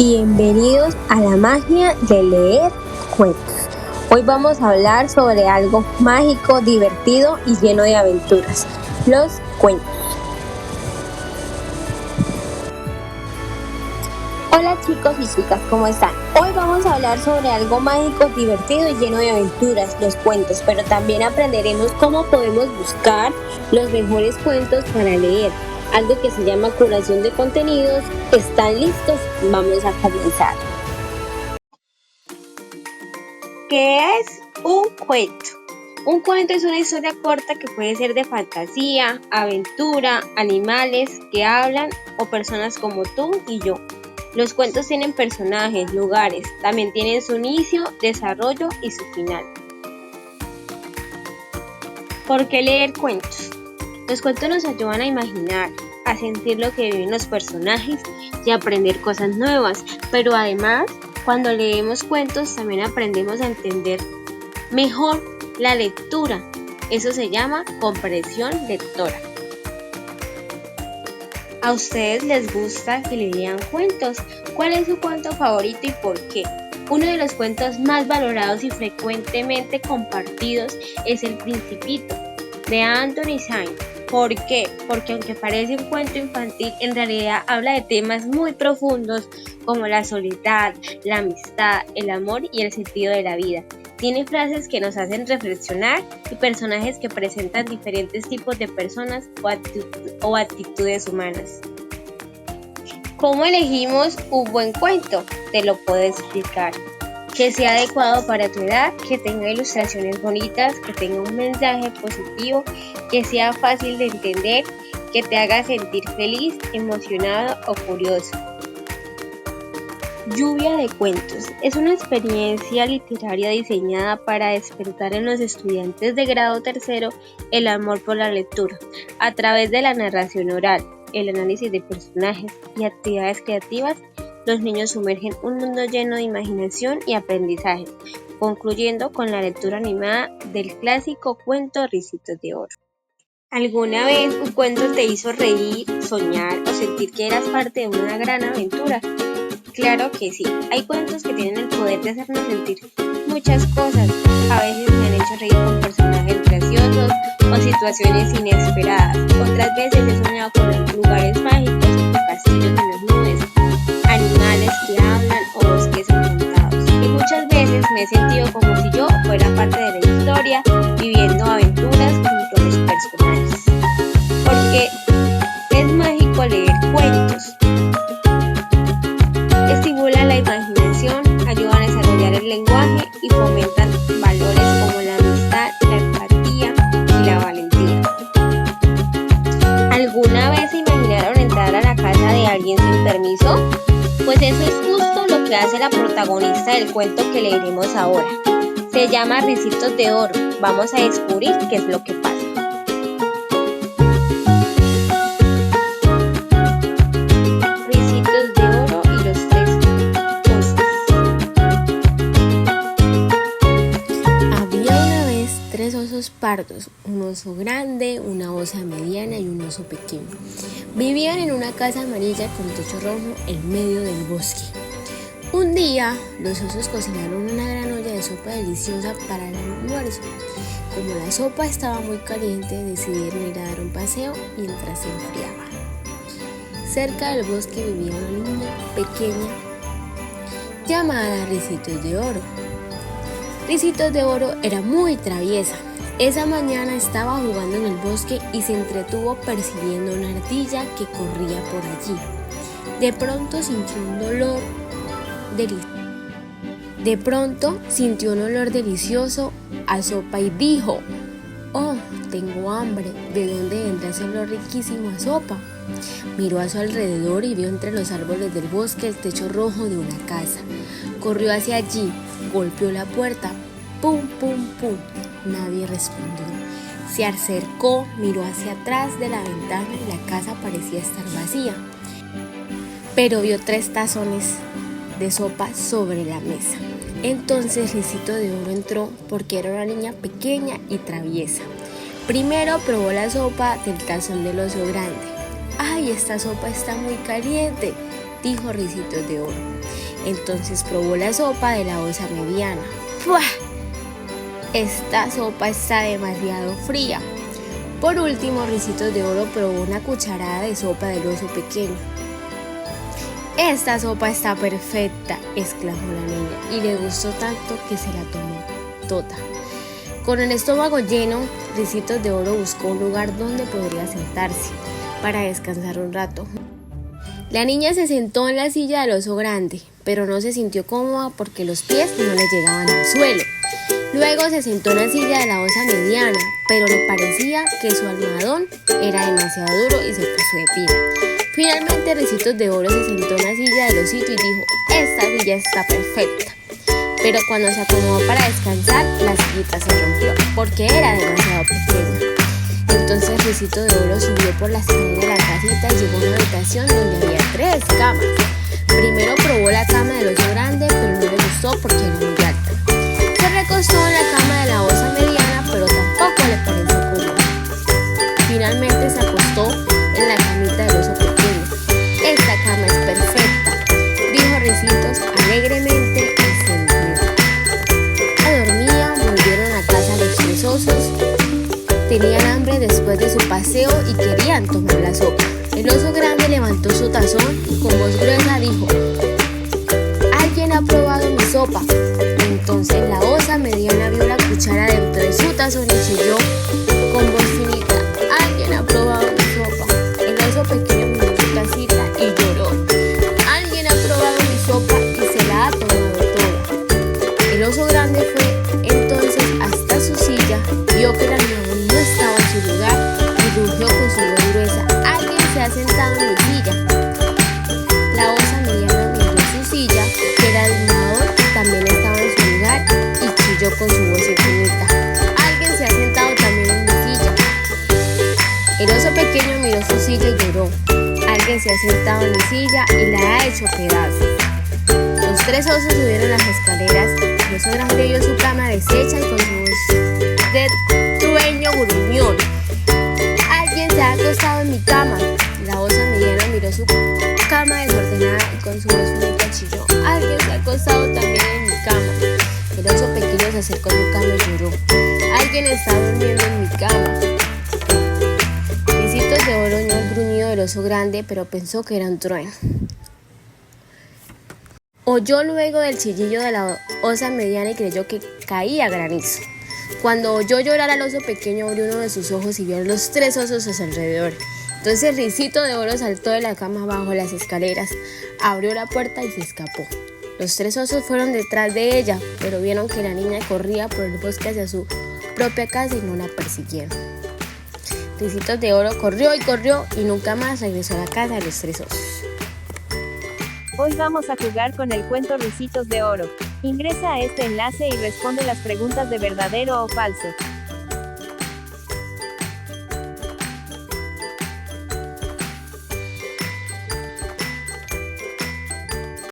Bienvenidos a la magia de leer cuentos. Hoy vamos a hablar sobre algo mágico, divertido y lleno de aventuras, los cuentos. Hola chicos y chicas, ¿cómo están? Hoy vamos a hablar sobre algo mágico, divertido y lleno de aventuras, los cuentos, pero también aprenderemos cómo podemos buscar los mejores cuentos para leer. Algo que se llama curación de contenidos. ¿Están listos? Vamos a comenzar. ¿Qué es un cuento? Un cuento es una historia corta que puede ser de fantasía, aventura, animales que hablan o personas como tú y yo. Los cuentos tienen personajes, lugares, también tienen su inicio, desarrollo y su final. ¿Por qué leer cuentos? Los cuentos nos ayudan a imaginar, a sentir lo que viven los personajes y a aprender cosas nuevas, pero además, cuando leemos cuentos también aprendemos a entender mejor la lectura. Eso se llama comprensión lectora. ¿A ustedes les gusta que lean cuentos? ¿Cuál es su cuento favorito y por qué? Uno de los cuentos más valorados y frecuentemente compartidos es El Principito, de Anthony Saint. ¿Por qué? Porque aunque parece un cuento infantil, en realidad habla de temas muy profundos como la soledad, la amistad, el amor y el sentido de la vida. Tiene frases que nos hacen reflexionar y personajes que presentan diferentes tipos de personas o actitudes humanas. ¿Cómo elegimos un buen cuento? Te lo puedo explicar. Que sea adecuado para tu edad, que tenga ilustraciones bonitas, que tenga un mensaje positivo, que sea fácil de entender, que te haga sentir feliz, emocionado o curioso. Lluvia de cuentos es una experiencia literaria diseñada para despertar en los estudiantes de grado tercero el amor por la lectura, a través de la narración oral, el análisis de personajes y actividades creativas. Los niños sumergen un mundo lleno de imaginación y aprendizaje, concluyendo con la lectura animada del clásico cuento Ricitos de Oro. ¿Alguna vez un cuento te hizo reír, soñar o sentir que eras parte de una gran aventura? Claro que sí, hay cuentos que tienen el poder de hacernos sentir muchas cosas. A veces me han hecho reír con personajes graciosos o situaciones inesperadas. Otras veces he soñado con lugares mágicos o castillos en las nubes, animales que hablan o bosques encantados. Y muchas veces me he sentido como si yo fuera parte de la historia, viviendo aventuras junto a los personajes. Porque es mágico leer cuentos. Estimulan la imaginación, ayudan a desarrollar el lenguaje y fomentan valores como la amistad, la empatía y la valentía. ¿Alguna vez se imaginaron entrar a la casa de alguien sin permiso? Pues eso es justo lo que hace la protagonista del cuento que leeremos ahora. Se llama Ricitos de Oro. Vamos a descubrir qué es lo que pasa. Ricitos de Oro y los tres osos. Había una vez 3 osos pardos, un oso grande, una osa mediana y un oso pequeño. Vivían en una casa amarilla con techo rojo en medio del bosque. Un día, los osos cocinaron una gran olla de sopa deliciosa para el almuerzo. Como la sopa estaba muy caliente, decidieron ir a dar un paseo mientras se enfriaba. Cerca del bosque vivía una niña pequeña llamada Ricitos de Oro. Ricitos de Oro era muy traviesa. Esa mañana estaba jugando en el bosque y se entretuvo persiguiendo una ardilla que corría por allí. De pronto sintió un olor delicioso a sopa y dijo: «Oh, tengo hambre, ¿de dónde vendrá ese olor riquísimo a sopa?». Miró a su alrededor y vio entre los árboles del bosque el techo rojo de una casa. Corrió hacia allí, golpeó la puerta, ¡pum, pum, pum! Nadie respondió. Se acercó, miró hacia atrás de la ventana y la casa parecía estar vacía. Pero vio 3 tazones de sopa sobre la mesa. Entonces Ricitos de Oro entró porque era una niña pequeña y traviesa. Primero probó la sopa del tazón del oso grande. ¡Ay, esta sopa está muy caliente!, dijo Ricitos de Oro. Entonces probó la sopa de la osa mediana. ¡Puah! Esta sopa está demasiado fría. Por último, Ricitos de Oro probó una cucharada de sopa del oso pequeño. Esta sopa está perfecta, exclamó la niña, y le gustó tanto que se la tomó toda. Con el estómago lleno, Ricitos de Oro buscó un lugar donde podría sentarse para descansar un rato. La niña se sentó en la silla del oso grande, pero no se sintió cómoda porque los pies no le llegaban al suelo. Luego se sentó en la silla de la osa mediana, pero le parecía que su almohadón era demasiado duro y se puso de pie. Finalmente Ricitos de Oro se sentó en la silla del osito y dijo: esta silla está perfecta. Pero cuando se acomodó para descansar, la sillita se rompió porque era demasiado pequeña. Entonces Ricitos de Oro subió por la escalera de la casita y llegó a una habitación donde había 3 camas. Primero probó la cama del oso grande, pero no le gustó porque era muy alta. Se recostó en la cama de la osa mediana, pero tampoco le pareció cómodo. Finalmente se acostó en la camita del oso pequeño. Esta cama es perfecta, dijo Ricitos alegremente y se durmió. Dormía, volvieron a casa los 3 osos. Tenían hambre después de su paseo y querían tomar la sopa. El oso grande levantó su tazón y con voz gruesa dijo: ¿alguien ha probado mi sopa? Entonces la osa mediana vio la cuchara dentro de su tazón y chilló con voz finita: ¿alguien ha probado mi sopa? El oso pequeño miró su tacita y lloró: ¿alguien ha probado mi sopa? Y se la ha tomado toda. El oso grande fue entonces hasta su silla, vio que el almohadón no estaba en su lugar y rugió con su voz gruesa: ¿alguien se ha sentado en mi silla? La osa mediana miró su silla, que era el almohadón, también estaba en su lugar y chilló con su voz infinita: ¿alguien se ha sentado también en mi silla? El oso pequeño miró su silla y lloró: alguien se ha sentado en mi silla y la ha hecho pedazos. Los 3 osos subieron las escaleras. El oso grande vio su cama deshecha y con su voz de trueño gruñó: ¿alguien se ha acostado en mi cama? La osa mediana miró su cama desordenada y con su voz finita chilló: ¿alguien se ha acostado también en mi cama? El oso pequeño se acercó a su cama y lloró: ¿alguien está durmiendo en mi cama? Ricitos de Oro oyó el gruñido del oso grande, pero pensó que era un trueno. Oyó luego del chillillo de la osa mediana y creyó que caía granizo. Cuando oyó llorar al oso pequeño, abrió uno de sus ojos y vio a los 3 osos a su alrededor. Entonces Ricitos de Oro saltó de la cama bajo las escaleras, abrió la puerta y se escapó. Los 3 osos fueron detrás de ella, pero vieron que la niña corría por el bosque hacia su propia casa y no la persiguieron. Ricitos de Oro corrió y corrió y nunca más regresó a la casa de los 3 osos. Hoy vamos a jugar con el cuento Ricitos de Oro. Ingresa a este enlace y responde las preguntas de verdadero o falso.